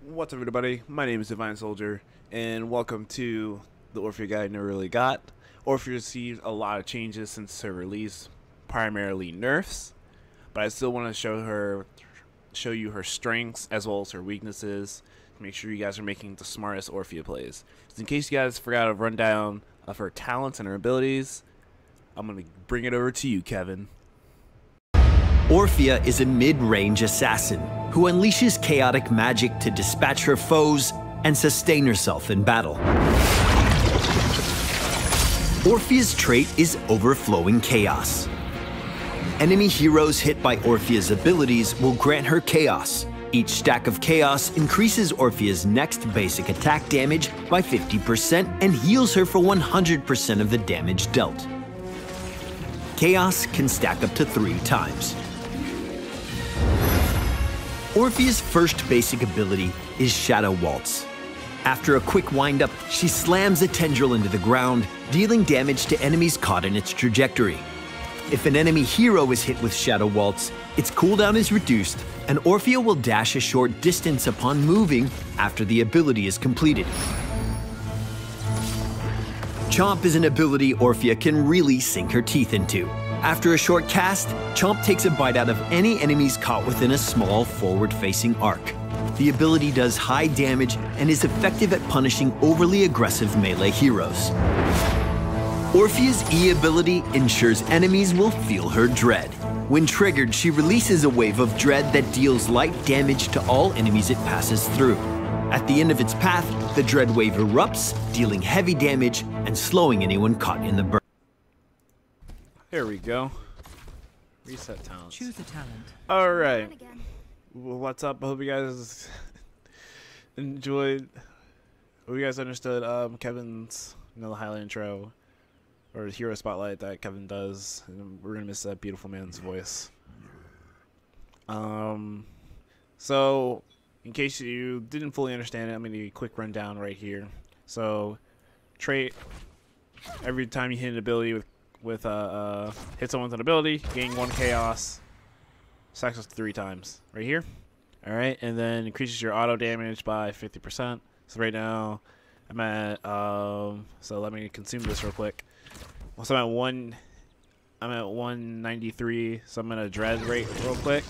What's up, everybody? My name is Divine Soldier, and welcome to the Orphea Guide Never Really Got. Orphea received a lot of changes since her release, primarily nerfs, but I still want to show you her strengths as well as her weaknesses to make sure you guys are making the smartest Orphea plays. Just in case you guys forgot a rundown of her talents and her abilities, I'm going to bring it over to you, Kevin. Orphea is a mid-range assassin who unleashes chaotic magic to dispatch her foes and sustain herself in battle. Orphea's trait is overflowing chaos. Enemy heroes hit by Orphea's abilities will grant her chaos. Each stack of chaos increases Orphea's next basic attack damage by 50% and heals her for 100% of the damage dealt. Chaos can stack up to 3 times. Orphea's first basic ability is Shadow Waltz. After a quick wind-up, she slams a tendril into the ground, dealing damage to enemies caught in its trajectory. If an enemy hero is hit with Shadow Waltz, its cooldown is reduced, and Orphea will dash a short distance upon moving after the ability is completed. Chomp is an ability Orphea can really sink her teeth into. After a short cast, Chomp takes a bite out of any enemies caught within a small forward-facing arc. The ability does high damage and is effective at punishing overly aggressive melee heroes. Orphea's E ability ensures enemies will feel her dread. When triggered, she releases a wave of dread that deals light damage to all enemies it passes through. At the end of its path, the dread wave erupts, dealing heavy damage and slowing anyone caught in the burn. There we go. Reset talents. Choose a talent. Alright. Well, what's up? I hope you guys enjoyed. Hope you guys understood Kevin's the highlight intro or hero spotlight that Kevin does. And we're gonna miss that beautiful man's voice. So in case you didn't fully understand it, I'm gonna give you a quick rundown right here. So trait, every time you hit an ability hit someone with an ability, gain 1 chaos, stacks us 3 times right here. Alright, and then increases your auto damage by 50%. So right now I'm at so let me consume this real quick. So I'm at 193, so I'm gonna dread rate real quick.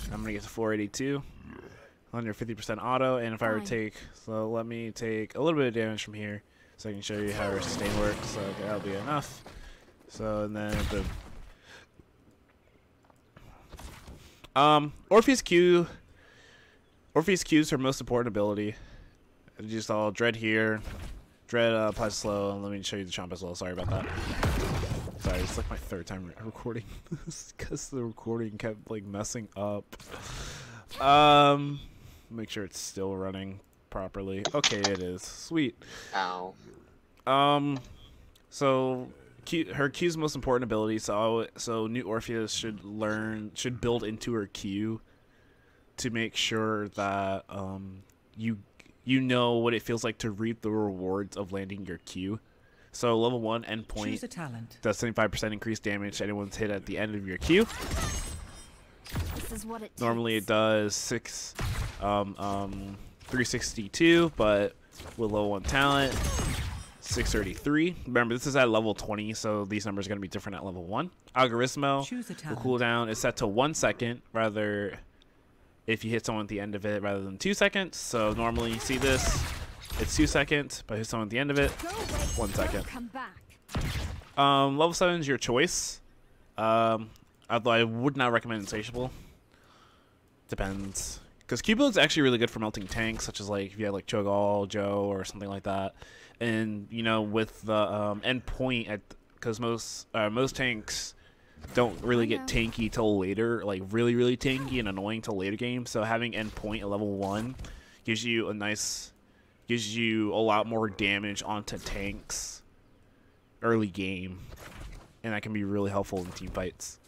I'm gonna get to 482 under 50% auto, and if I were to take, so let me take a little bit of damage from here so I can show you how our sustain works. So okay, that'll be enough. So and then the Orphea's Q is her most important ability. Just all dread here. Dread applies slow, and let me show you the chomp as well. Sorry about that. Sorry, it's like my 3rd time recording this because the recording kept like messing up. Make sure it's still running properly. Okay, it is. Sweet. Ow. So her Q's most important ability. So new Orphea should build into her Q to make sure that you know what it feels like to reap the rewards of landing your Q. So level 1 endpoint Choose a talent. does 75% increased damage to anyone's hit at the end of your Q. This is what it Normally it does 362, but with level 1 talent, 633. Remember, this is at level 20, so these numbers are going to be different at level 1. Algoritmo, Choose a the talent. cooldown is set to 1 second, rather if you hit someone at the end of it rather than 2 seconds. So normally you see this, it's 2 seconds, but hit someone at the end of it, 1 second. Come back. Level 7 is your choice. Although I would not recommend Insatiable. Depends. Because Q-Build's actually really good for melting tanks, such as like if you had like Cho'Gall, Joe, or something like that. And you know, with the end point, because most tanks don't really get tanky till later, like really tanky and annoying till later games. So having end point at level 1 gives you a lot more damage onto tanks early game, and that can be really helpful in team fights.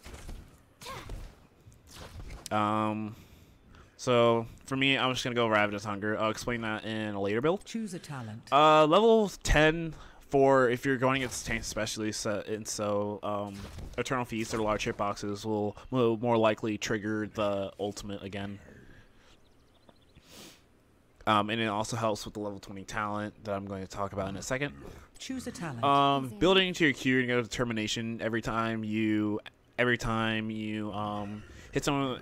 So for me, I'm just gonna go Ravenous Hunger. I'll explain that in a later build. Choose a talent. Level 10 for if you're going against tanks especially, and so Eternal Feast or large hit boxes will more likely trigger the ultimate again. And it also helps with the level 20 talent that I'm going to talk about in a second. Choose a talent. Building into your Q, you go to determination every time you hit someone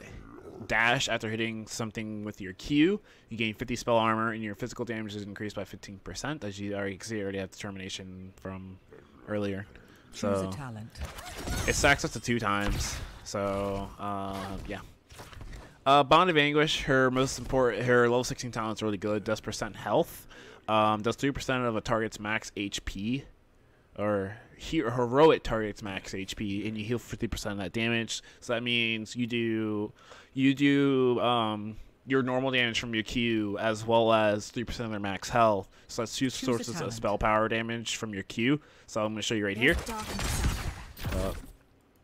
dash after hitting something with your Q, you gain 50 spell armor and your physical damage is increased by 15%. As you already see, I already have determination from earlier. Choose So a talent. it stacks up to 2 times. So yeah. Bond of Anguish, her level 16 talent's really good. Does percent health. Does 3% of a target's max HP, or heroic target's max HP, and you heal 50% of that damage. So that means you do your normal damage from your Q as well as 3% of their max health. So that's 2 sources of spell power damage from your Q. So I'm going to show you right here.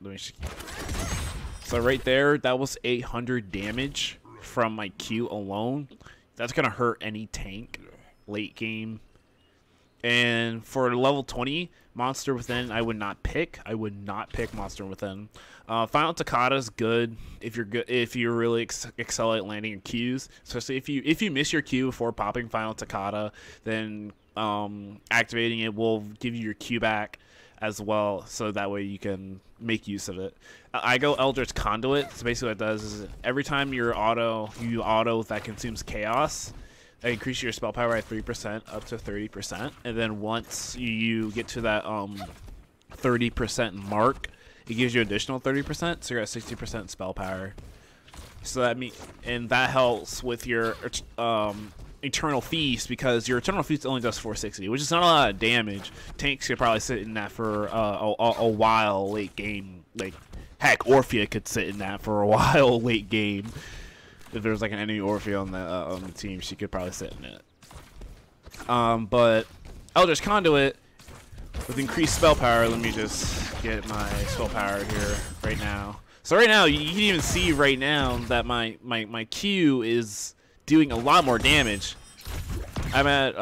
Let me. So right there, that was 800 damage from my Q alone. That's going to hurt any tank late game. And for level 20, Monster Within, I would not pick. I would not pick Monster Within. Final Toccata is good if you really excel at landing your Qs. Especially if you miss your Q before popping Final Toccata, then activating it will give you your Q back as well, so that way you can make use of it. I go Eldritch Conduit. So basically what it does is every time you auto that consumes chaos, that increases your spell power by 3% up to 30%, and then once you get to that 30% mark, it gives you additional 30%, so you're at 60% spell power. So that helps with your Eternal Feast, because your Eternal Feast only does 460, which is not a lot of damage. Tanks could probably sit in that for a while late game. Like, heck, Orphea could sit in that for a while late game. If there's like an enemy Orphea on the team, she could probably sit in it. But Eldritch Conduit with increased spell power. Let me just get my spell power here right now. So right now, you can even see right now that my Q is doing a lot more damage. I'm at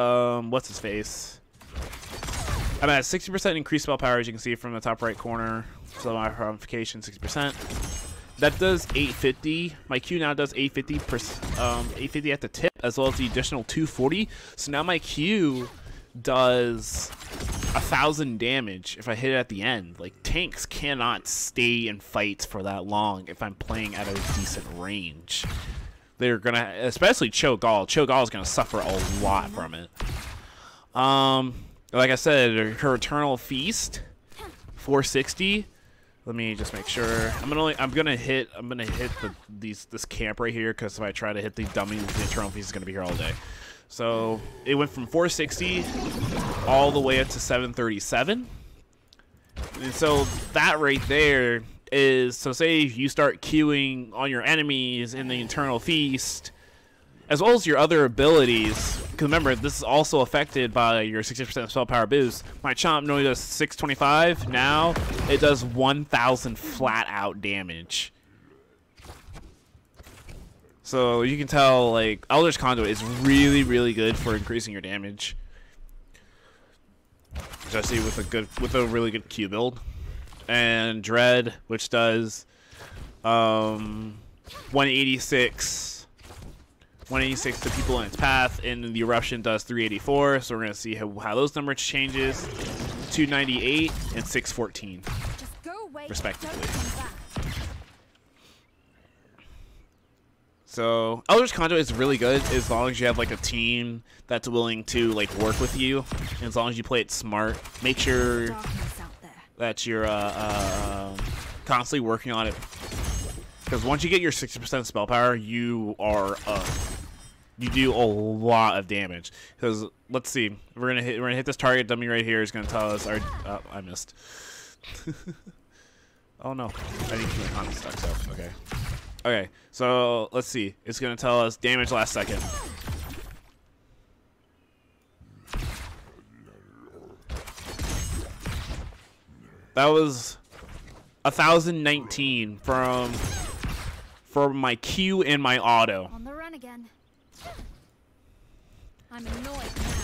what's his face? I'm at 60% increased spell power, as you can see from the top right corner. So my ramification 60%. That does 850. My Q now does 850 at the tip, as well as the additional 240. So now my Q does 1,000 damage if I hit it at the end. Like, tanks cannot stay in fights for that long if I'm playing at a decent range. They're gonna, especially Cho'Gall. Cho'Gall is gonna suffer a lot from it. Like I said, her Eternal Feast, 460. Let me just make sure. I'm gonna hit this camp right here, because if I try to hit the dummy, the Eternal Feast is gonna be here all day. So it went from 460 all the way up to 737. And so that right there is, so say you start queuing on your enemies in the Eternal Feast, as well as your other abilities, because remember, this is also affected by your 60% spell power boost. My Chomp normally does 625, now it does 1,000 flat out damage. So you can tell, like, Eldritch Conduit is really, really good for increasing your damage, especially with a really good Q build. And Dread, which does 186 to people in its path, and the Eruption does 384. So we're gonna see how those numbers changes. 298 and 614, respectively. So Eldritch Conduit is really good as long as you have like a team that's willing to like work with you, and as long as you play it smart. Make sure that you're constantly working on it, because once you get your 60% spell power, you do a lot of damage. Because let's see, we're gonna hit this target dummy right here. Is gonna tell us our I missed. Oh no, I need to keep my stuck. So okay, so let's see. It's gonna tell us damage last second. That was 1,019 from my Q and my auto. On the run again. I'm annoyed now.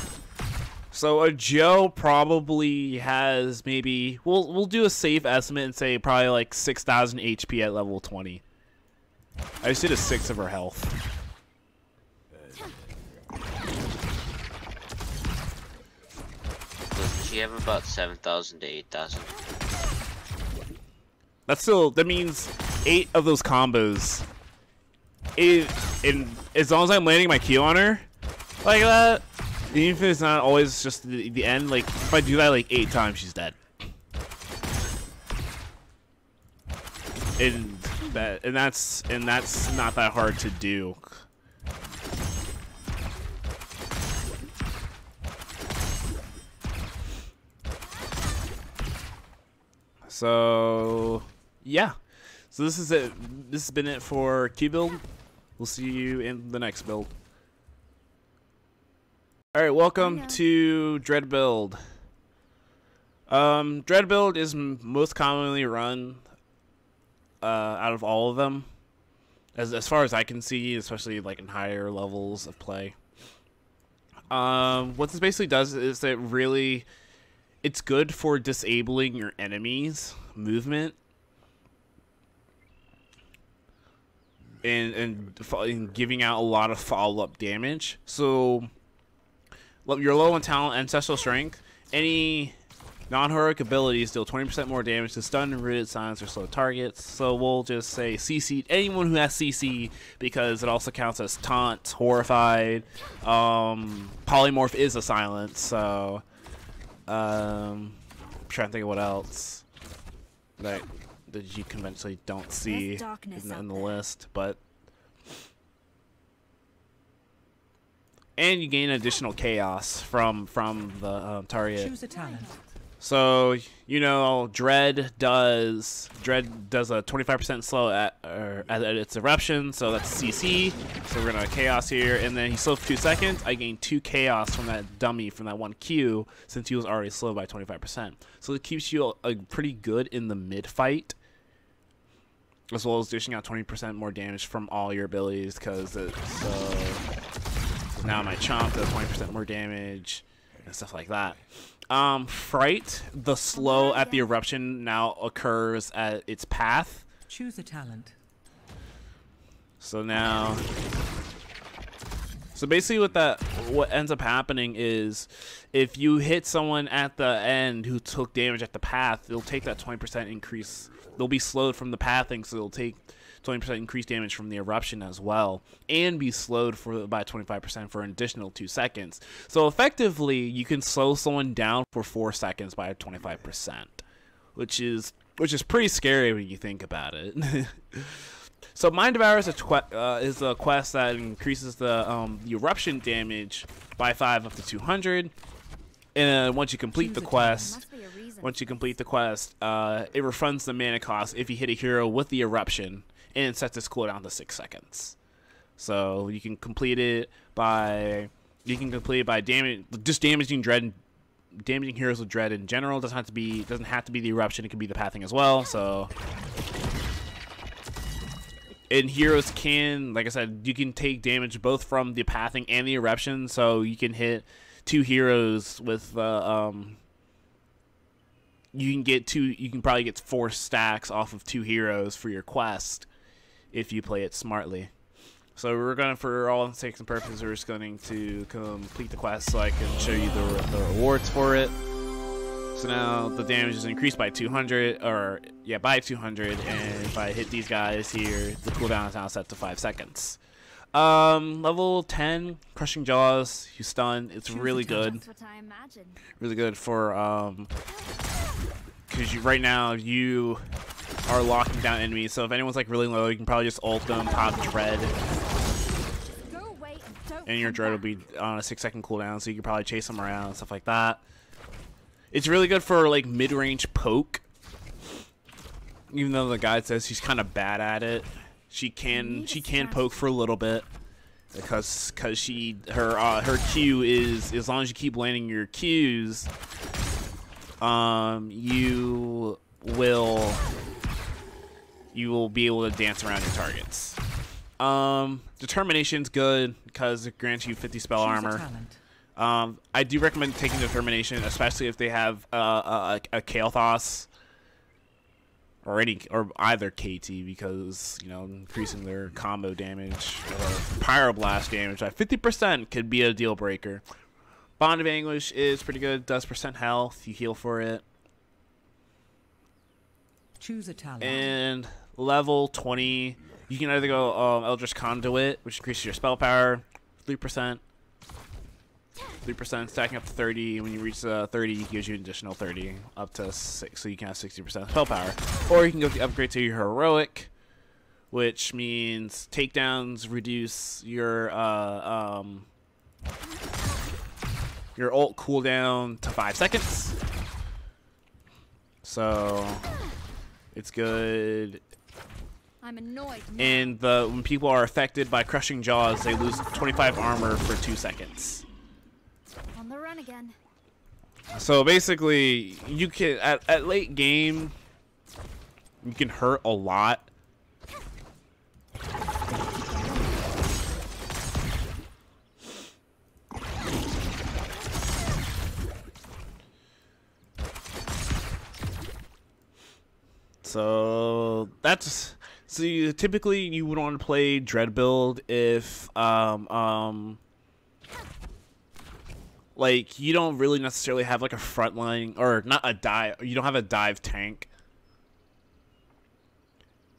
So a Joe probably has maybe, we'll do a safe estimate and say probably like 6,000 HP at level 20. I just did a 6 of her health. She have about 7,000 to 8,000. That means 8 of those combos. And as long as I'm landing my Q on her like that, even if it's not always just the end, like if I do that like 8 times, she's dead. And that's not that hard to do. So yeah, so this is it. This has been it for Q build. We'll see you in the next build. All right, welcome to Dread build. Dread build is most commonly run out of all of them, as far as I can see, especially like in higher levels of play. What this basically does is that it's good for disabling your enemies' movement and giving out a lot of follow-up damage. So you're low on talent, ancestral strength. Any non-heroic abilities deal 20% more damage to stun, rooted, silence, or slow targets. So we'll just say CC anyone who has CC, because it also counts as taunt, horrified. Polymorph is a silence, so I'm trying to think of what else that you conventionally don't see in the list, but and you gain additional chaos from the target. Choose a talent. So you know, Dread does a 25% slow at its eruption, so that's CC. So we're gonna chaos here, and then he's slow for 2 seconds. I gain 2 chaos from that dummy from that 1 Q, since he was already slow by 25%. So it keeps you pretty good in the mid fight, as well as dishing out 20% more damage from all your abilities. Because so now my Chomp does 20% more damage and stuff like that. Fright, the slow at the eruption now occurs at its path. Choose a talent. So basically what ends up happening is if you hit someone at the end who took damage at the path, they'll take that 20% increase. They'll be slowed from the pathing, so they'll take 20% increased damage from the eruption as well, and be slowed by 25% for an additional 2 seconds. So effectively, you can slow someone down for 4 seconds by 25%, which is pretty scary when you think about it. So Mind Devour is a quest that increases the eruption damage by 5 up to 200. And once you complete the quest, it refunds the mana cost if you hit a hero with the eruption, and it sets its cooldown to 6 seconds. So you can complete it by damaging heroes with dread in general. It doesn't have to be the eruption. It can be the pathing as well. So, and heroes can, like I said, you can take damage both from the pathing and the eruption. So you can hit 2 heroes with you can probably get 4 stacks off of 2 heroes for your quest if you play it smartly. So we're going to, for all intents and purposes, we're just going to complete the quest so I can show you the rewards for it. So now the damage is increased by 200, by 200, and if I hit these guys here, the cooldown is now set to 5 seconds. Level 10, Crushing Jaws, you stun. It's really good. That's what I imagine. Really good for because right now you are locking down enemies. So if anyone's like really low, you can probably just ult them, pop Dread, Go away and don't and your come Dread will back. be on a 6-second cooldown. So you can probably chase them around and stuff like that. It's really good for like mid-range poke. Even though the guide says she's kind of bad at it, she can poke for a little bit because her Q is, as long as you keep landing your Qs, you will be able to dance around your targets. Determination's good because it grants you 50 spell armor. I do recommend taking Determination, especially if they have a Kael'thas or either KT, because increasing their combo damage or Pyroblast damage by 50% could be a deal breaker. Bond of Anguish is pretty good. Does % health. You heal for it. Choose a talent. And level 20, you can either go Eldritch Conduit, which increases your spell power 3%. 3% stacking up to 30. When you reach 30, it gives you an additional 30 up to 6, so you can have 60% spell power. Or you can go with the upgrade to your heroic, which means takedowns reduce your ult cooldown to 5 seconds. So it's good. I'm annoyed now. And when people are affected by crushing jaws, they lose 25 armor for 2 seconds. On the run again. So basically, you can at late game, you can hurt a lot. So that's typically you would want to play Dread build if like you don't really necessarily have like a frontline or not a dive. You don't have a dive tank,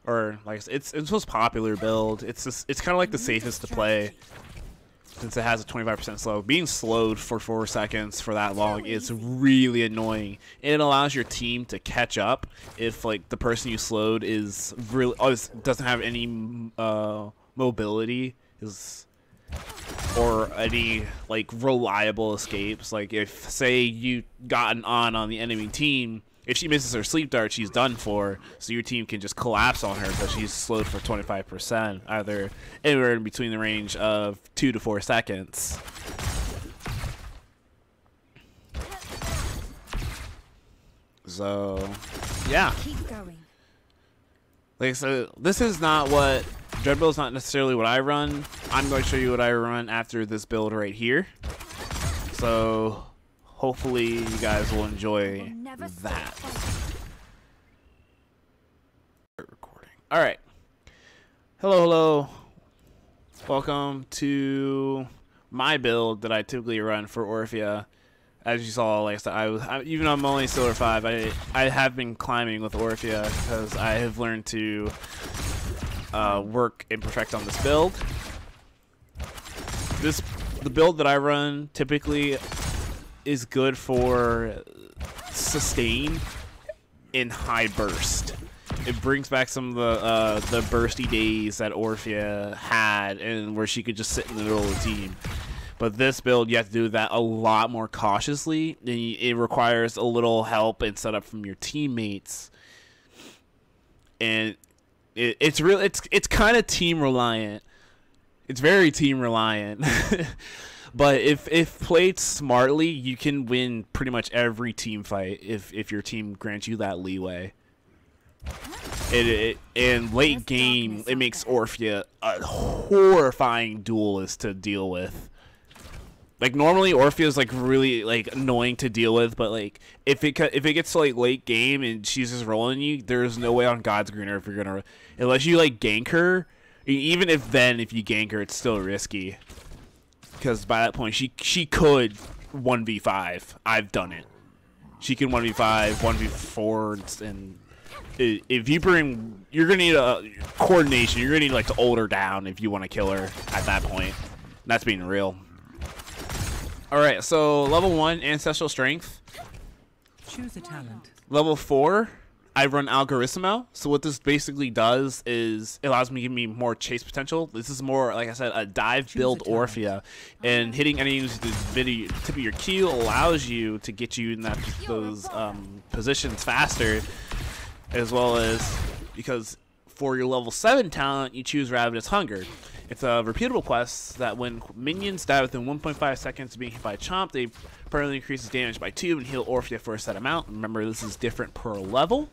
or like it's the most popular build. It's kind of like the safest to play since it has a 25% slow. Being slowed for 4 seconds for that long is really annoying. It allows your team to catch up if like the person you slowed is really doesn't have any mobility or any like reliable escapes. Like if say you got an on the enemy team, if she misses her sleep dart, she's done for. So your team can just collapse on her because she's slowed for 25%, either anywhere in between the range of 2 to 4 seconds. So, yeah. Keep going. Like I said, this is not what Dread build is not necessarily what I run. I'm going to show you what I run after this build right here. So hopefully you guys will enjoy that. Recording. All right. Hello. Welcome to my build that I typically run for Orphea. As you saw, like I said, even though I'm only Silver 5, I have been climbing with Orphea because I have learned to work and perfect on this build. The build that I run typically is good for sustain in high burst. It brings back some of the bursty days that Orphea had, and where she could just sit in the middle of the team. But this build, you have to do that a lot more cautiously, and it requires a little help and setup from your teammates. And it's kind of team reliant. It's very team reliant. But if played smartly, you can win pretty much every team fight if your team grants you that leeway. In late game, it makes Orphea a horrifying duelist to deal with. Like normally Orphea is like really like annoying to deal with, but like if it gets to like late game and she's just rolling you, there's no way on God's green earth you're gonna, unless you like gank her. Even if you gank her, it's still risky. Because by that point, she could 1v5. I've done it. She can 1v5, 1v4, and if you bring, you're gonna need a coordination. You're gonna need like to hold her down if you want to kill her at that point. That's being real. All right, so level 1, ancestral strength. Choose a talent. Level 4, I run Algoritmo. So what this basically does is it allows me to give me more chase potential. This is more, like I said, a dive build Orphea, and hitting enemies with the tip of your Q allows you to get you in those positions faster, as well as because for your level 7 talent you choose Ravenous Hunger. It's a repeatable quest that when minions die within 1.5 seconds of being hit by a chomp, they permanently increases damage by 2 and heal Orphea for a set amount. Remember, this is different per level.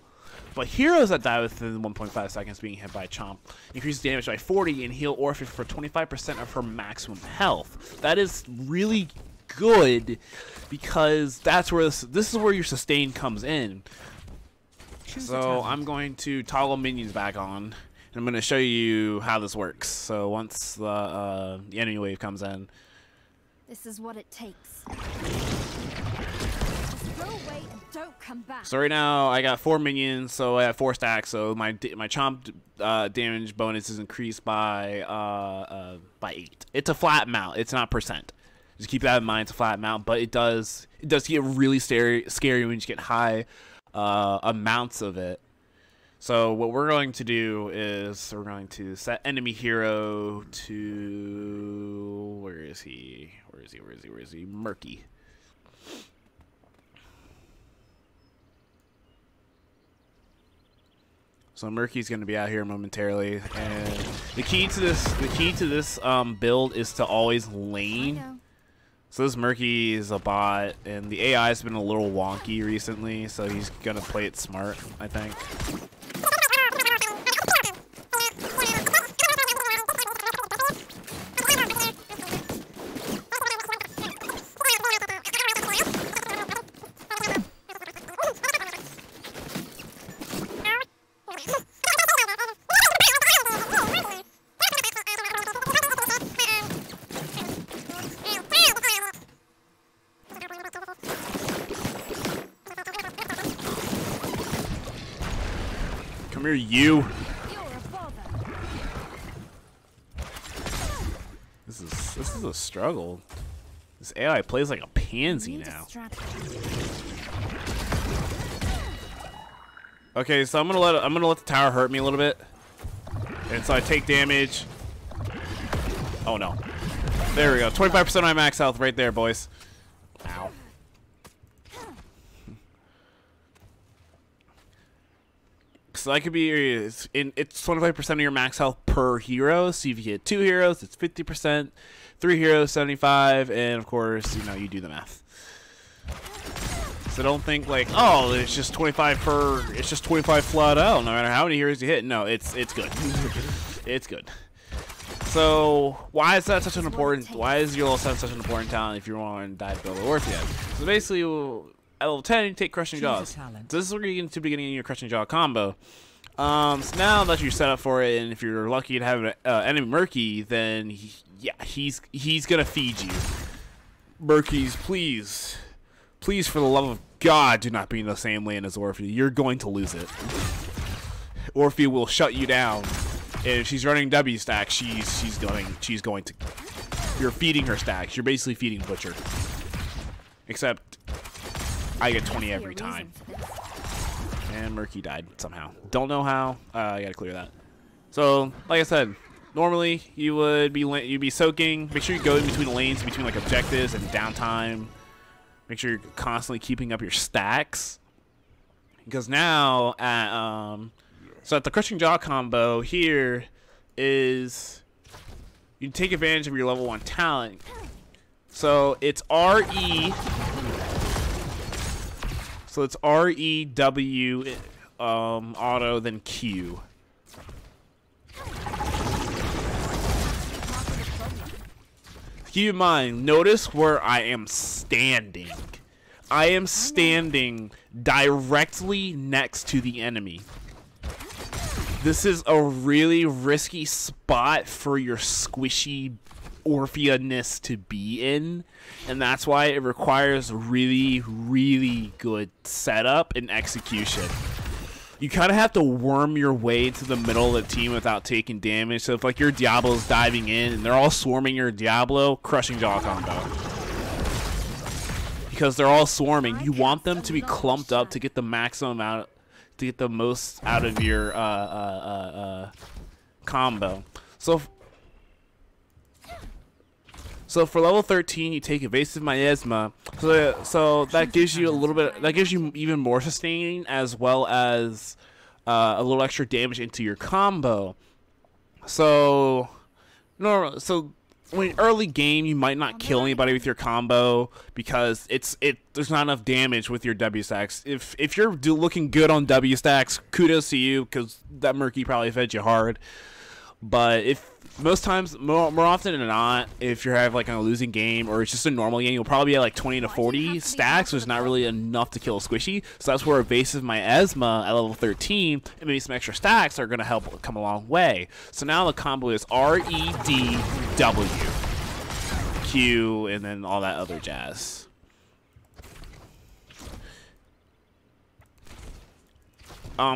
But heroes that die within 1.5 seconds being hit by a chomp increases damage by 40 and heal Orphea for 25% of her maximum health. That is really good because that's where this is where your sustain comes in. So I'm going to toggle minions back on. I'm going to show you how this works. So once the enemy wave comes in, This is what it takes. Just go away and don't come back. So right now I got 4 minions, so I have 4 stacks. So my chomp damage bonus is increased by 8. It's a flat amount. It's not percent. Just keep that in mind. It's a flat amount, but it does get really scary when you get high amounts of it. So what we're going to do is we're going to set enemy hero to where is he? Murky. So Murky's going to be out here momentarily, and the key to this build is to always lane. So this Murky is a bot, and the AI has been a little wonky recently, so he's gonna play it smart, I think. Come here, you. This is a struggle. This AI plays like a pansy now. Okay, so I'm gonna let the tower hurt me a little bit, and so I take damage. Oh no! There we go. 25% of my max health right there, boys. Ow. So that could be it's 25% of your max health per hero. So if you hit 2 heroes, it's 50%. 3 heroes, 75, and of course, you know, you do the math. So don't think like, oh, it's just 25 per. It's just 25 flat out, no matter how many heroes you hit. No, it's good. It's good. So why is that such an important? Why is your such an important talent if you want to dive build Orphea? So basically, at level 10, you take Crushing Jaws. So this is where you get into the beginning of your Crushing Jaw combo. So now that you're set up for it, and if you're lucky to have an enemy Murky, then he's gonna feed you. Murkies, please, for the love of God, do not be in the same lane as Orphea. You're going to lose it. Orphea will shut you down. And if she's running W stacks, she's going to. You're feeding her stacks. You're basically feeding Butcher. Except I get 20 every time. And Murky died somehow. Don't know how. I gotta clear that. So, like I said, normally you'd be soaking. Make sure you go in between the lanes, between like objectives and downtime. Make sure you're constantly keeping up your stacks. Because now at the Crushing Jaw combo here is you take advantage of your level 1 talent. So it's RE. So it's REW auto, then Q. Keep in mind, notice where I am standing. I am standing directly next to the enemy. This is a really risky spot for your squishy Orphea-ness to be in, and that's why it requires really, really good setup and execution. You kind of have to worm your way to the middle of the team without taking damage. So if like your Diablo's diving in and they're all swarming your Diablo, Crushing Jaw combo. Because they're all swarming, you want them to be clumped up to get the maximum out, to get the most out of your combo. So for level 13, you take Evasive Miasma. So that gives you a little bit. That gives you even more sustaining, as well as a little extra damage into your combo. So when early game, you might not kill anybody with your combo because there's not enough damage with your W stacks. If you're looking good on W stacks, kudos to you, because that Murky probably fed you hard. But if more often than not, if you have like a losing game or it's just a normal game, you'll probably be at like 20 to 40 stacks, which is not really enough to kill a squishy. So that's where Evasive Miasma at level 13 and maybe some extra stacks are going to help come a long way. So now the combo is REDW. Q, and then all that other jazz.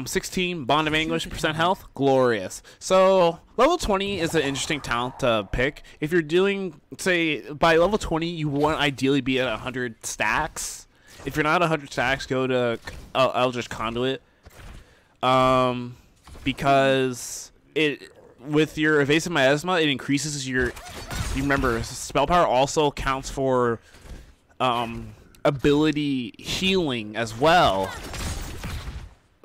16 Bond of Anguish, percent health, glorious. So level 20 is an interesting talent to pick. If you're doing, say, by level 20, you want ideally be at 100 stacks. If you're not at 100 stacks, go to Eldritch Conduit, because it with your evasive miasma, it increases your. You remember, spell power also counts for ability healing as well.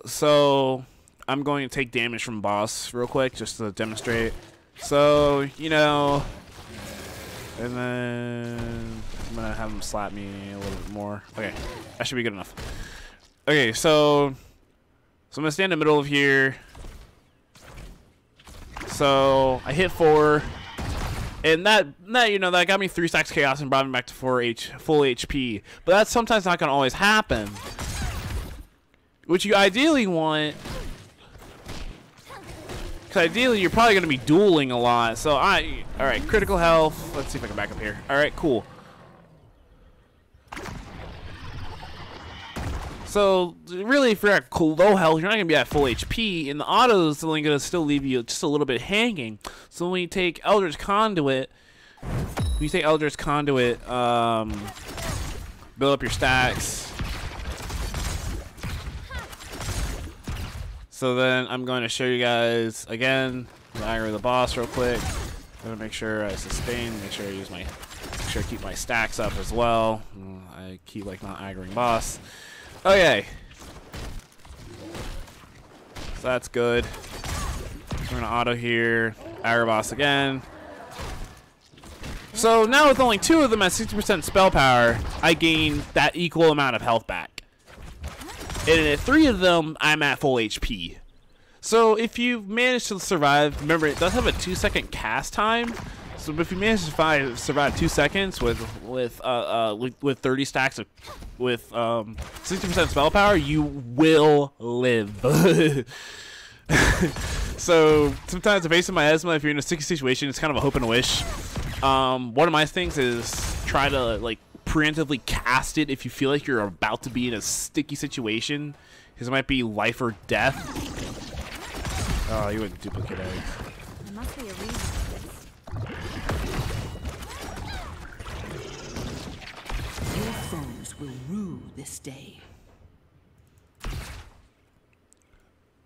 So I'm going to take damage from boss real quick just to demonstrate. So, you know, and then I'm going to have him slap me a little bit more. Okay, that should be good enough. Okay, so I'm going to stand in the middle of here. So I hit 4. And that you know, that got me 3 stacks chaos and brought me back to full HP. But that's sometimes not going to always happen. Which you ideally want, because ideally you're probably going to be dueling a lot. So alright, critical health. Let's see if I can back up here. Alright, cool. So really, if you're at low health, you're not going to be at full HP, and the auto is only going to still leave you just a little bit hanging. So when you take Eldritch Conduit, build up your stacks. So then I'm going to show you guys again, aggro the boss real quick. I'm gonna make sure I sustain, make sure I keep my stacks up as well. I keep like not aggroing boss. Okay. So that's good. We're gonna auto here, aggro boss again. So now with only 2 of them at 60% spell power, I gain that equal amount of health back. And at 3 of them, I'm at full HP. So if you manage to survive, remember it does have a 2-second cast time. So if you manage to survive 2 seconds with 30 stacks of 60% spell power, you will live. So sometimes evasive miasma, if you're in a sticky situation, it's kind of a hope and a wish. One of my things is try to like preemptively cast it if you feel like you're about to be in a sticky situation, because it might be life or death. Oh, you went duplicate egg. There must be a reason for this. Your foes will rue this day.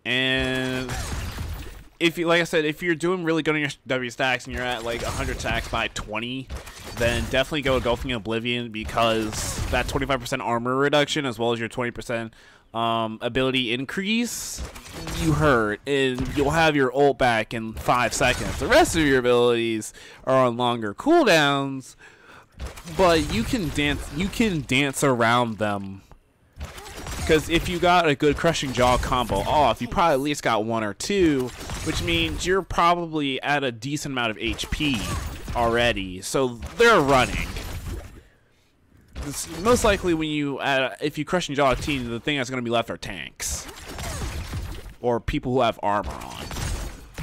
And if you, like I said, if you're doing really good on your W stacks and you're at like 100 stacks by 20, then definitely go Engulfing Oblivion, because that 25% armor reduction as well as your 20% ability increase, you hurt, and you'll have your ult back in 5 seconds. The rest of your abilities are on longer cooldowns, but you can dance around them. Because if you got a good Crushing Jaw combo off, you probably at least got 1 or 2, which means you're probably at a decent amount of HP already. So they're running. It's most likely when you if you Crushing Jaw a team, the thing that's going to be left are tanks or people who have armor on.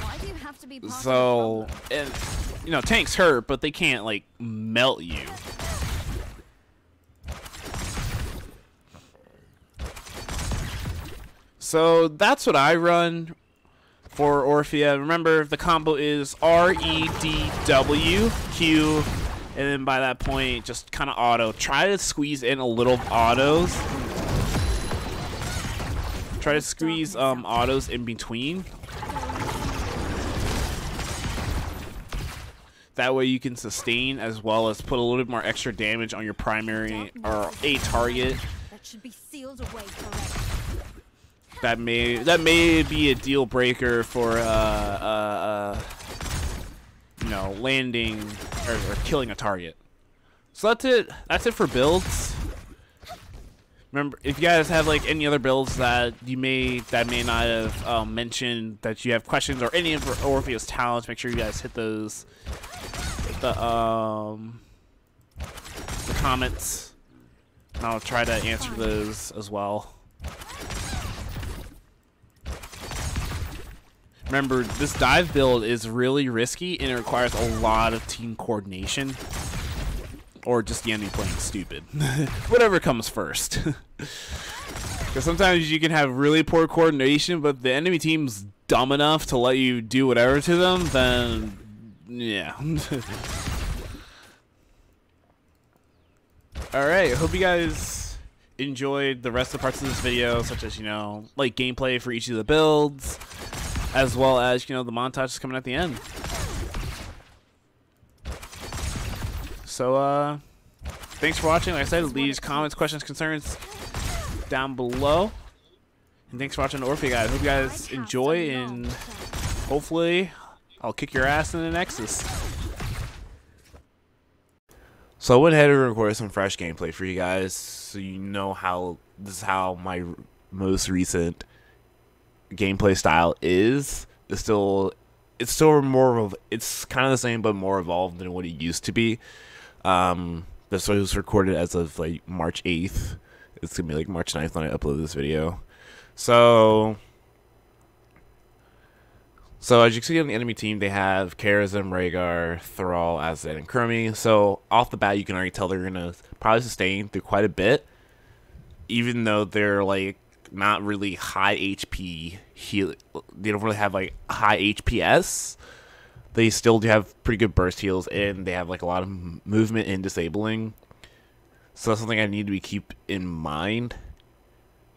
Why do you have to be part So, of the and you know, tanks hurt, but they can't like melt you. So that's what I run for Orphea. Remember, the combo is R-E-D-W, Q, and then by that point, just kind of auto. Try to squeeze in a little autos. Try to squeeze autos in between. That way you can sustain as well as put a little bit more extra damage on your primary or a target. that should be sealed away forever. That may be a deal breaker for you know, landing or killing a target. So that's it for builds. Remember, if you guys have like any other builds that may not have mentioned, that you have questions or any of Orphea's talents, make sure you guys hit those the comments. And I'll try to answer those as well. Remember, this dive build is really risky and it requires a lot of team coordination. or just the enemy playing stupid. Whatever comes first. Because sometimes you can have really poor coordination, but the enemy team's dumb enough to let you do whatever to them, then yeah. Alright, hope you guys enjoyed the rest of the parts of this video, such as, you know, like gameplay for each of the builds, as well as, you know, the montage coming at the end. So, thanks for watching. Like I said, leave comments, questions, concerns down below. And thanks for watching Orphea, guys. Hope you guys enjoy, and hopefully I'll kick your ass in the Nexus. So I went ahead and recorded some fresh gameplay for you guys, so you know how this is how my most recent gameplay style is. It's still more of, it's kind of the same but more evolved than what it used to be. This was recorded as of like March 8th. It's gonna be like March 9th when I upload this video. So as you can see on the enemy team, they have Karazim, Rhaegar, Thrall, Azad, and Chromie. So off the bat, you can already tell they're gonna probably sustain through quite a bit, even though they're like not really high HP heal. They don't really have like high HPS. They still do have pretty good burst heals, and they have like a lot of movement and disabling. So that's something I need to keep in mind,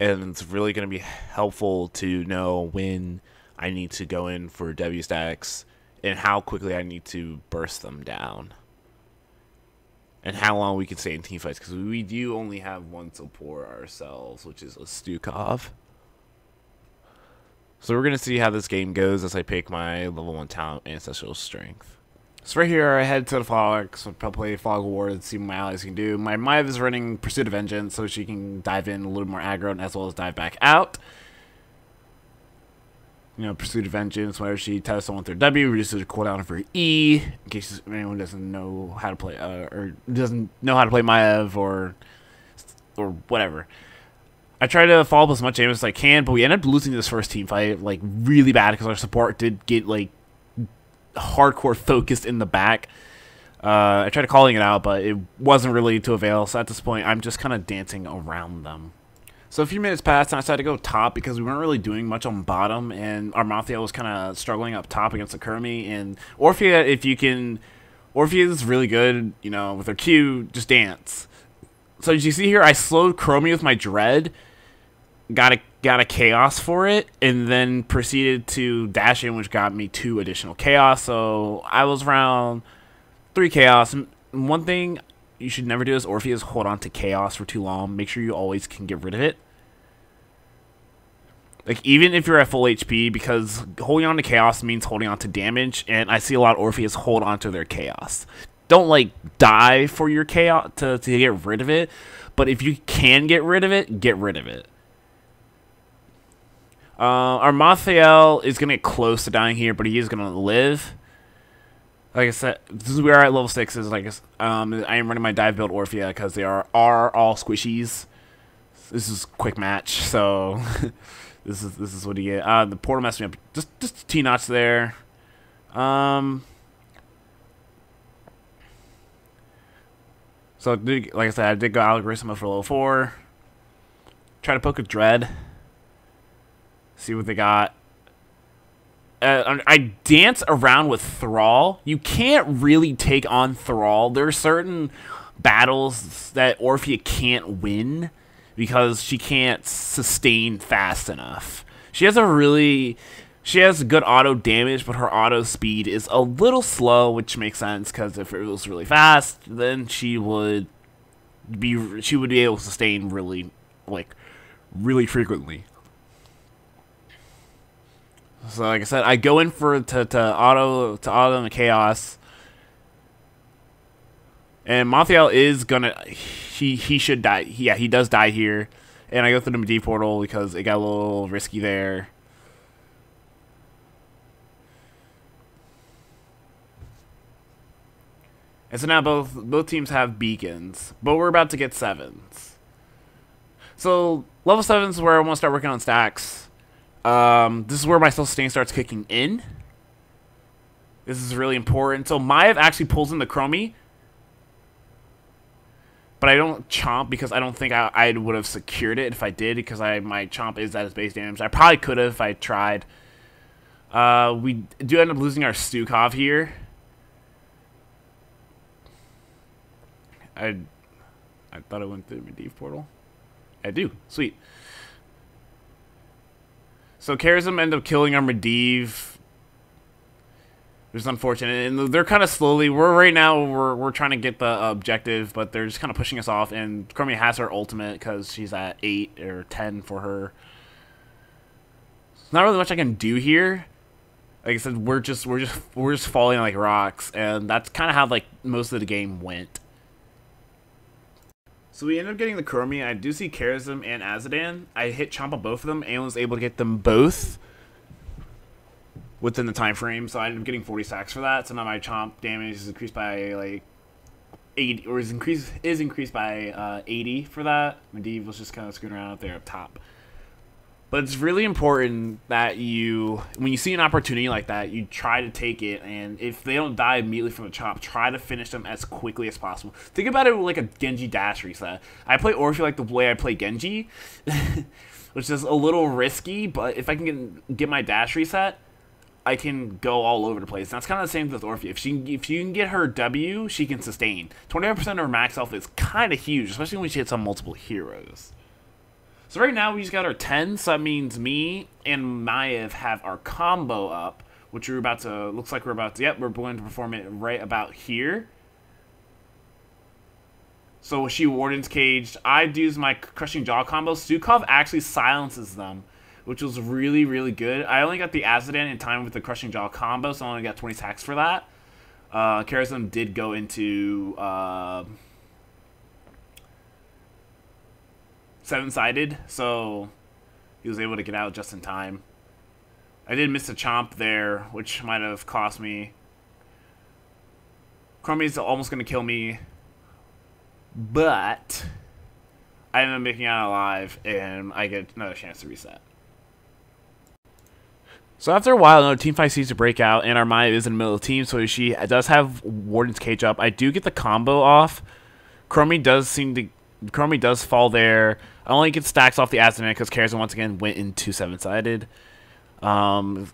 and it's really going to be helpful to know when I need to go in for W stacks and how quickly I need to burst them down, and how long we can stay in team fights, because we do only have one support ourselves, which is a Stukov. So we're going to see how this game goes as I pick my level 1 talent, Ancestral Strength. So right here, I head to the Fog, so I'll play Fog War and see what my allies can do. My Maiev is running Pursuit of Vengeance, so she can dive in a little more aggro, as well as dive back out. You know, Pursuit of Vengeance, whenever she tests someone with her W, reduces her cooldown for E, in case anyone doesn't know how to play, or doesn't know how to play Maiev, or whatever. I try to follow up as much damage as I can, but we ended up losing this first team fight, like, really bad, because our support did get, like, hardcore focused in the back. I tried calling it out, but it wasn't really to avail, so at this point, I'm just kind of dancing around them. So a few minutes passed, and I decided to go top, because we weren't really doing much on bottom, and our Orphea was kind of struggling up top against the Chromie, and Orphea, Orphea is really good, you know, with her Q, just dance. So as you see here, I slowed Chromie with my Dread, got a Chaos for it, and then proceeded to dash in, which got me 2 additional Chaos. So I was around 3 Chaos. And one thing you should never do as Orphea is hold on to Chaos for too long. Make sure you always can get rid of it. Like, even if you're at full HP, because holding on to Chaos means holding on to damage, and I see a lot of Orpheas hold on to their Chaos. Don't, like, die for your Chaos to get rid of it, but if you can get rid of it, get rid of it. Our Mathiel is going to get close to dying here, but he is going to live. Like I said, this is where we're at level 6. Is like I am running my dive build Orphea because they are all squishies. This is quick match, so this is what you get. The portal messed me up. Just T-notch there. So like I said, I did go Algorithm for level 4. Try to poke a Dread. See what they got. I dance around with Thrall. You can't really take on Thrall. There are certain battles that Orphea can't win because she can't sustain fast enough. She has good auto damage, but her auto speed is a little slow, which makes sense because if it was really fast, then she would be able to sustain really frequently. So like I said, I go in for to auto the Chaos, and Mathiel is gonna he should die. Yeah, he does die here, and I go through the D portal because it got a little risky there. And so now both teams have beacons, but we're about to get 7s. So level 7 is where I want to start working on stacks. This is where my self-sustain starts kicking in. This is really important. So Maiev actually pulls in the Chromie. But I don't chomp because I don't think I would have secured it if I did, because my chomp is at his base damage. I probably could have if I tried. We do end up losing our Stukov here. I thought I went through the Medivh portal. I do. Sweet. So Charism end up killing our Medivh. Which is unfortunate, and they're kind of slowly. Right now we're trying to get the objective, but they're just kind of pushing us off. And Chromie has her ultimate because she's at 8 or 10 for her. There's not really much I can do here. Like I said, we're just falling like rocks, and that's kind of how like most of the game went. So we ended up getting the Chromie. I do see Charism and Azadan. I hit chomp on both of them and was able to get them both within the time frame, so I ended up getting 40 stacks for that. So now my chomp damage is increased by like 80, or is increased by 80 for that. Medivh was just kind of screwing around up there up top. But it's really important that when you see an opportunity like that, you try to take it, and if they don't die immediately from the chomp, try to finish them as quickly as possible. Think about it like a Genji dash reset. I play Orphea like the way I play Genji, which is a little risky, but if I can get my dash reset, I can go all over the place. And that's kind of the same with Orphea. If you can get her W, she can sustain. 25% of her max health is kind of huge, especially when she hits on multiple heroes. So right now we just got our 10, so that means me and Maiev have our combo up, which we're about to, looks like we're about to, yep, we're going to perform it right about here. So she Warden's Caged. I use my Crushing Jaw combo. Stukov actually silences them, which was really, really good. I only got the Azadan in time with the Crushing Jaw combo, so I only got 20 stacks for that. Charism did go into 7-sided, so he was able to get out just in time. I did miss a chomp there, which might have cost me. Chromie's almost going to kill me, but I ended up making it out alive, and I get another chance to reset. So after a while, another team fight seems to break out, and our Maya is in the middle of the team, so she does have Warden's Cage up. I do get the combo off. Chromie does fall there. I only get stacks off the Azadan because Charism once again went into 7-sided. And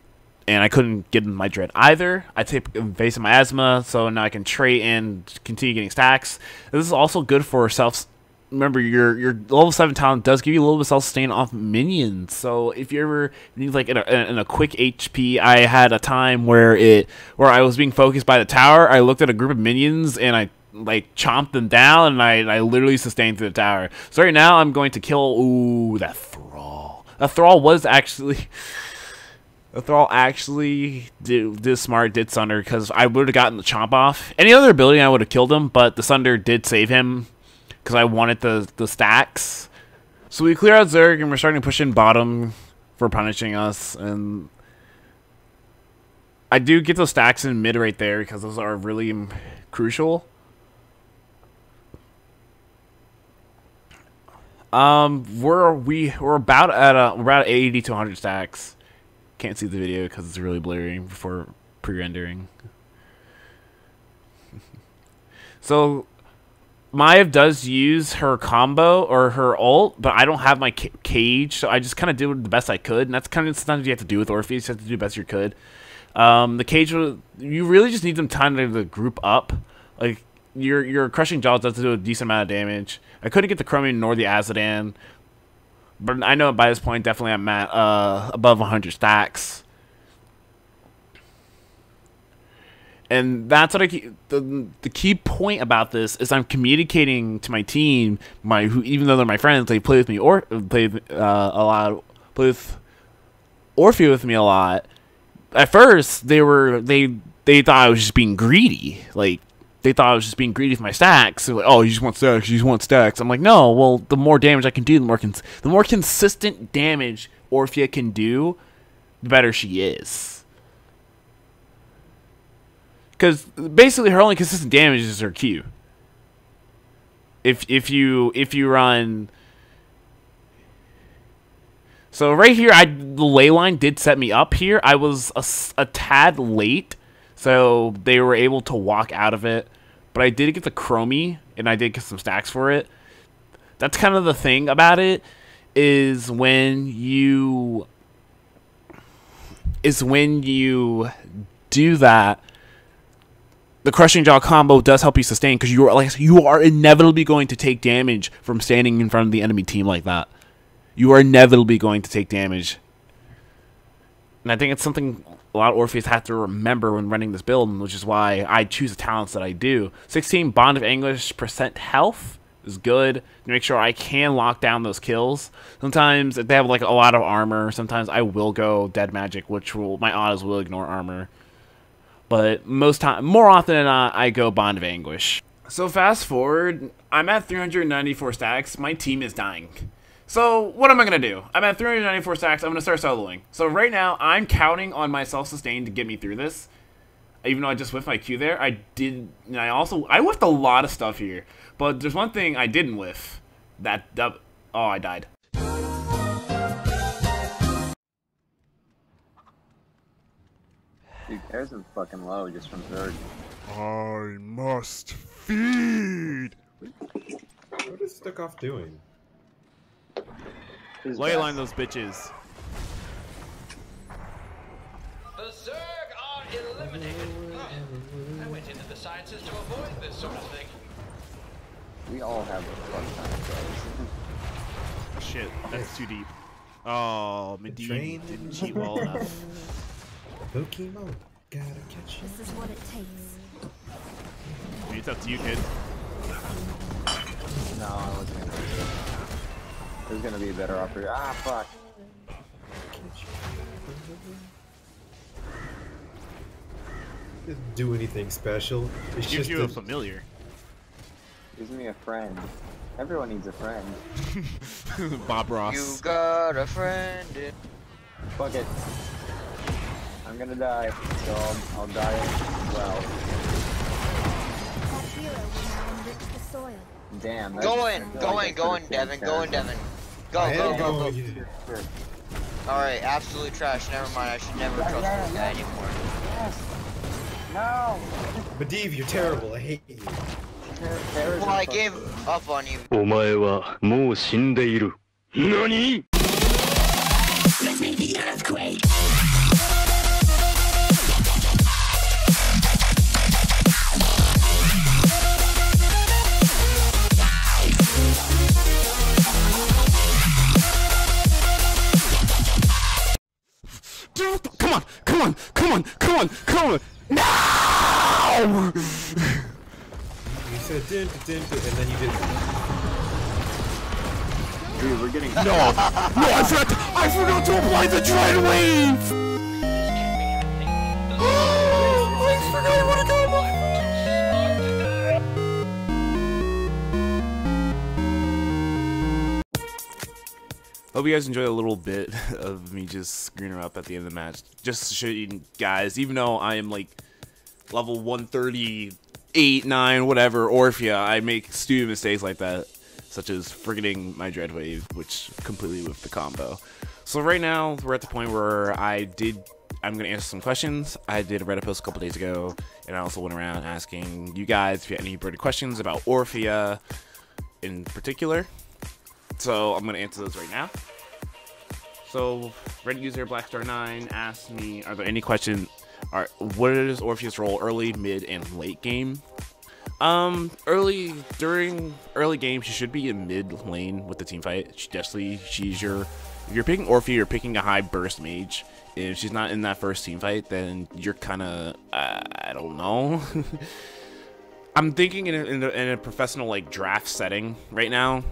I couldn't get my Dread either. I take base of my Asthma, so now I can trade and continue getting stacks. This is also good for self. Remember, your level 7 talent does give you a little bit of self-sustain off minions. So if you ever need like in a quick HP, I had a time where I was being focused by the tower. I looked at a group of minions and I like chomped them down, and I literally sustained through the tower. So right now I'm going to kill. Ooh, that Thrall. That Thrall was actually. The Thrall actually did smart, did Sunder, because I would have gotten the chomp off. Any other ability I would have killed him, but the Sunder did save him because I wanted the stacks. So we clear out Zerg, and we're starting to push in bottom for punishing us. And I do get those stacks in mid right there because those are really crucial. We're about at 80 to 100 stacks. Can't see the video because it's really blurry before pre-rendering. So Maiev does use her combo or her ult, but I don't have my cage, so I just kind of did the best I could, and that's kind of sometimes you have to do with Orphea. You just have to do the best you could. The cage, you really just need them time to group up. Like your Crushing Jaws does do a decent amount of damage. I couldn't get the Chromie nor the Azadan, but I know by this point definitely I'm at above 100 stacks. And that's what the key point about this is I'm communicating to my team, even though they're my friends, they play with me or play a lot, play with Orphea with me a lot. At first, they thought I was just being greedy, like. They thought I was just being greedy with my stacks. They're like, oh, you just want stacks, you just want stacks. I'm like, no, well, the more damage I can do, the more consistent damage Orphea can do, the better she is. Because basically her only consistent damage is her Q. If you run. So right here, the ley line did set me up here. I was a tad late, so they were able to walk out of it. but I did get the chromie, and I did get some stacks for it. That's kind of the thing about it, is when you do that, the crushing jaw combo does help you sustain, because you are inevitably going to take damage from standing in front of the enemy team like that. You are inevitably going to take damage. And I think it's something a lot of Orpheus have to remember when running this build, which is why I choose the talents that I do. 16 Bond of Anguish % health is good to make sure I can lock down those kills. Sometimes if they have like a lot of armor, sometimes I will go Dead Magic, which my autos will ignore armor. But more often than not, I go Bond of Anguish. So fast forward, I'm at 394 stacks. My team is dying. So what am I going to do? I'm at 394 stacks. I'm going to start soloing. So right now, I'm counting on my self-sustain to get me through this. Even though I just whiffed my Q there, I whiffed a lot of stuff here. But there's one thing I didn't whiff. Oh, I died. Dude, Pear's is fucking low just from third. I must feed. What is Stuckoff doing? Leyline those bitches. The Zerg are eliminated. I went into the sciences to avoid this sort of thing. We all have fun times, Shit, that's too deep. Oh, Medivh didn't cheat well enough. Pokemon, gotta catch you. This is what it takes. Maybe it's up to you, kid. No, I wasn't gonna do it. There's gonna be a better operator. Ah, fuck. Doesn't do anything special. It's Gives just you a familiar. Gives me a friend. Everyone needs a friend. Bob Ross. You got a friend. Fuck it. I'm gonna die, so I'll die well. That hero will now enrich the soil. Damn. Go in, Devin, go in, Devin. Go. Sure. Alright, absolute trash, never mind, I should never trust this guy anymore. Yes. No. Medivh, you're terrible. I hate you. Well, I gave up on you. お前はもう死んでいる。何? Let's make the earthquake. Dude, come on! No! You said din, and then you did. Dude, we're getting. No, I forgot to apply the Dread Wave! I forgot I wanna go Hope you guys enjoyed a little bit of me just screwing her up at the end of the match. Just to show you guys, even though I am like level 138, 9, whatever, Orphea, I make stupid mistakes like that, such as forgetting my Dread Wave, which completely whiffed the combo. So right now, we're at the point where I'm going to answer some questions. I did a Reddit post a couple days ago, and I also went around asking you guys if you had any burning questions about Orphea in particular. So I'm going to answer those right now. So Reddit user Blackstar9 asked me, are there any questions? What is Orphea's role early, mid, and late game? During early game, she should be in mid lane with the team fight. If you're picking Orphea, you're picking a high burst mage. If she's not in that first team fight, then you're kind of, I don't know. I'm thinking in a professional like draft setting right now.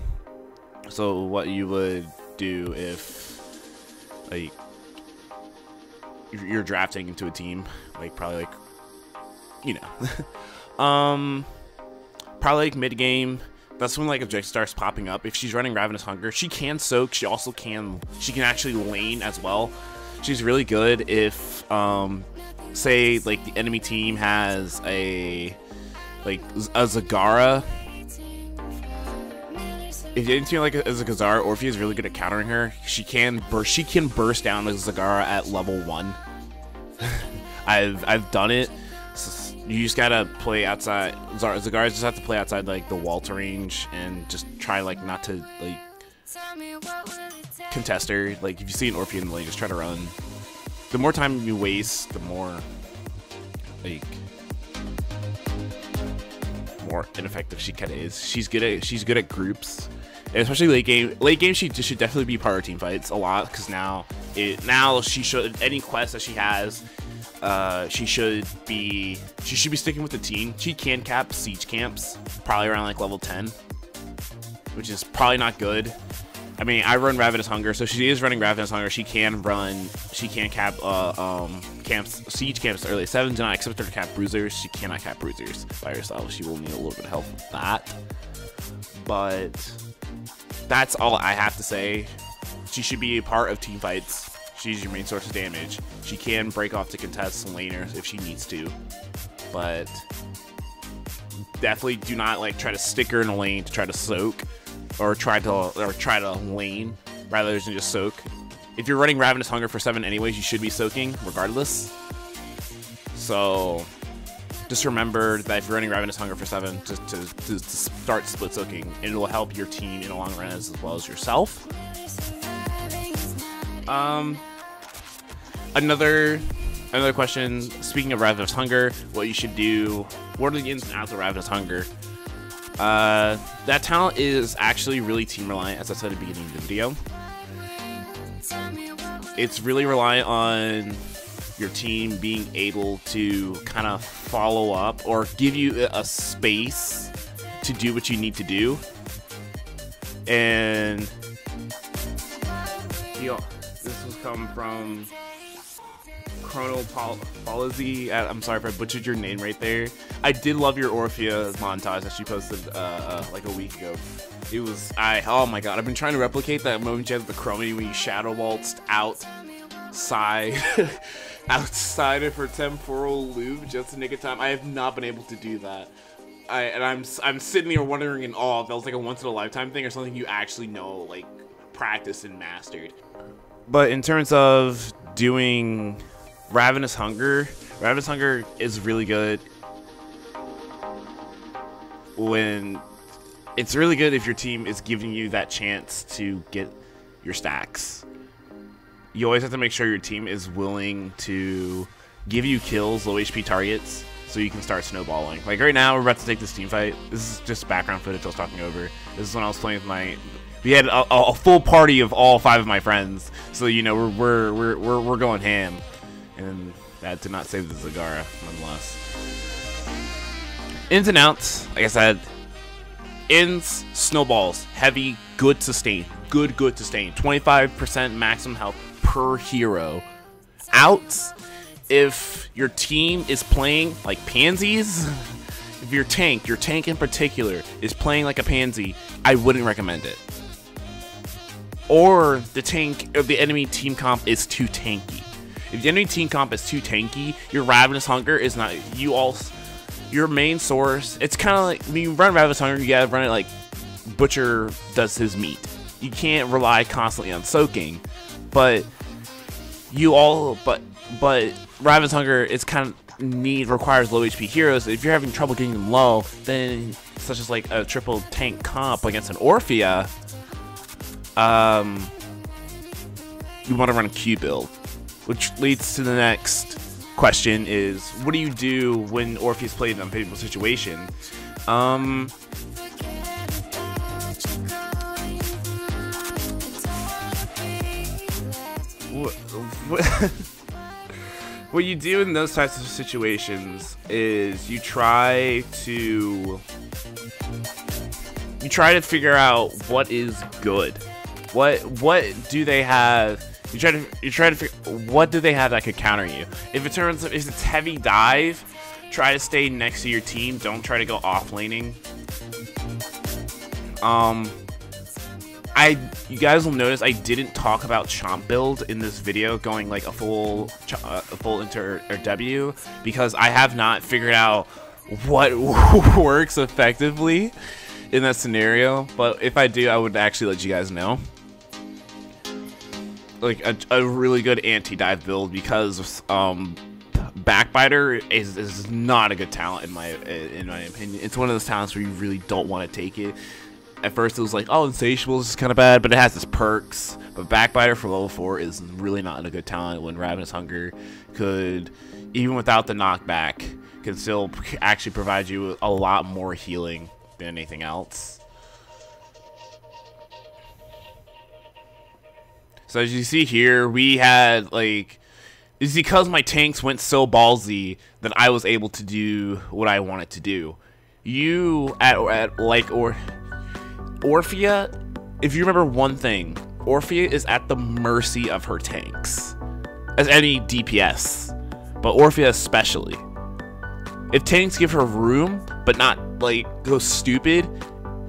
So what you would do if like you're drafting into a team, like probably like, you know, probably like mid game. That's when like objective starts popping up. If she's running Ravenous Hunger, she can soak. She can actually lane as well. She's really good if say like the enemy team has a Zagara. If you didn't like as a Gazara, Orphea is really good at countering her. She can burst down a Zagara at level 1. I've done it. You just gotta play outside. Zagara just have to play outside like the Walter range and just try like not to like contest her. Like if you see an Orphea in the lane, just try to run. The more time you waste, the more like more ineffective she kind of is. She's good at groups, and especially late game. Late game, she should definitely be part of team fights a lot because now she should any quest that she has. She should be sticking with the team. She can cap siege camps, probably around like level 10, which is probably not good. I mean, I run Ravenous Hunger, so she is running Ravenous Hunger. She can cap camps, siege camps early. 7 do not accept her to cap bruisers. She cannot cap bruisers by herself. She will need a little bit of help with that. But that's all I have to say. She should be a part of team fights. She's your main source of damage. She can break off to contest laners if she needs to, but definitely do not like try to stick her in a lane to try to soak or try to lane rather than just soak. If you're running Ravenous Hunger for 7 anyways, you should be soaking regardless. So just remember that if you're running Ravenous Hunger for 7, just to start split soaking, and it will help your team in the long run as well as yourself. Another question, speaking of Ravenous Hunger, what you should do, what are the ins and outs of Ravenous Hunger? That talent is actually really team reliant, as I said at the beginning of the video. It's really reliant on your team being able to kind of follow up or give you a space to do what you need to do. And this was come from Chronopolizy. I'm sorry if I butchered your name right there. I did love your Orphea montage that she posted like a week ago. It was oh my god, I've been trying to replicate that moment you had with the Chromie when you shadow waltzed outside of her temporal loop just in nick of time. I have not been able to do that. I'm sitting here wondering in awe if that was like a once in a lifetime thing or something you actually know, like practiced and mastered. But in terms of doing Ravenous Hunger is really good when it's really good if your team is giving you that chance to get your stacks. You always have to make sure your team is willing to give you kills, low HP targets, so you can start snowballing. Like right now, we're about to take this team fight. This is just background footage I was talking over. This is when I was playing with we had a full party of all 5 of my friends, so you know we're going ham, and that did not save the Zagara nonetheless. Ins and outs, like I said, ins, snowballs, heavy, good sustain, good sustain, 25% maximum health per hero. Outs, if your team is playing like pansies, if your tank in particular is playing like a pansy, I wouldn't recommend it. Or the enemy team comp is too tanky. If the enemy team comp is too tanky, your Ravenous Hunger is not your main source. It's kind of like when you run Ravenous Hunger, you gotta run it like Butcher does his meat. You can't rely constantly on soaking, but Ravenous Hunger is kind of requires low HP heroes. If you're having trouble getting them low, then such as like a triple tank comp against an Orphea, you want to run a Q build, which leads to the next question: is what do you do when Orpheus played in an unfavorable situation? What you do in those types of situations is you try to figure out what is good. What do they have? You try to figure what do they have that could counter you. If it's heavy dive, try to stay next to your team. Don't try to go off laning. You guys will notice I didn't talk about Chomp build in this video, going like a full inter or W, because I have not figured out what works effectively in that scenario. But if I do, I would actually let you guys know. Like a really good anti-dive build, because Backbiter is not a good talent in my opinion. It's one of those talents where you really don't want to take it. At first it was like, oh, Insatiable is kind of bad, but it has its perks. But Backbiter for level 4 is really not a good talent when Ravenous Hunger could, even without the knockback, can still actually provide you a lot more healing than anything else. So as you see here, we had like, it's because my tanks went so ballsy that I was able to do what I wanted to do. You at like Orphea, if you remember one thing, Orphea is at the mercy of her tanks, as any DPS, but Orphea especially. If tanks give her room, but not like go stupid,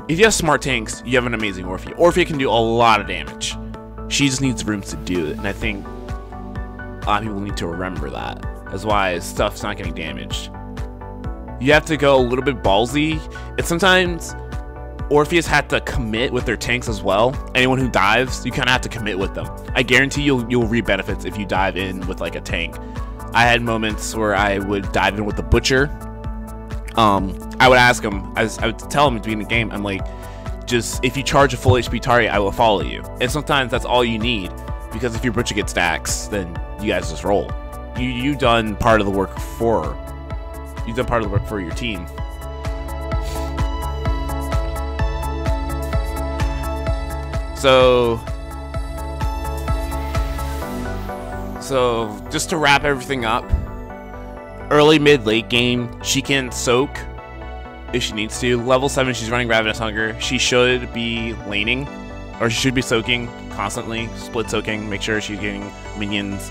if you have smart tanks, you have an amazing Orphea. Orphea can do a lot of damage. She just needs room to do it, and I think a lot of people need to remember that. That's why stuff's not getting damaged. You have to go a little bit ballsy, and sometimes Orpheus had to commit with their tanks as well. Anyone who dives, you kind of have to commit with them. I guarantee you'll reap benefits if you dive in with like a tank. I had moments where I would dive in with the Butcher. I would ask him, I would tell him at the beginning of the game, I'm like, just if you charge a full HP target, I will follow you. And sometimes that's all you need, because if your Butcher gets stacks, then you guys just roll. You've done part of the work for your team. So just to wrap everything up, early, mid, late game, she can soak if she needs to. Level 7, she's running Ravenous Hunger. She should be laning, or she should be soaking constantly, split soaking, make sure she's getting minions.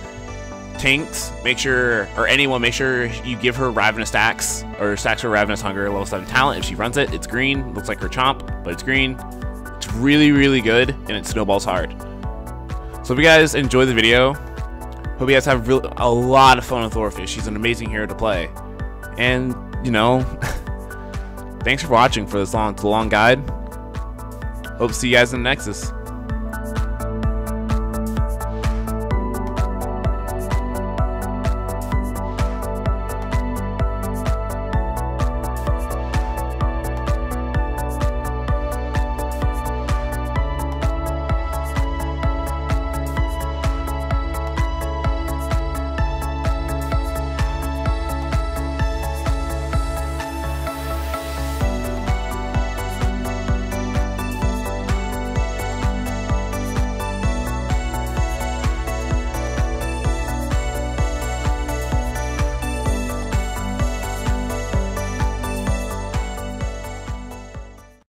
Tanks, make sure, or anyone, make sure you give her Ravenous stacks, or stacks for Ravenous Hunger, level 7 talent. If she runs it, it's green. Looks like her chomp, but it's green. It's really, really good, and it snowballs hard. So if you guys enjoyed the video, hope you guys have a lot of fun with Orphea. She's an amazing hero to play. And, you know, thanks for watching for this long guide. Hope to see you guys in the Nexus.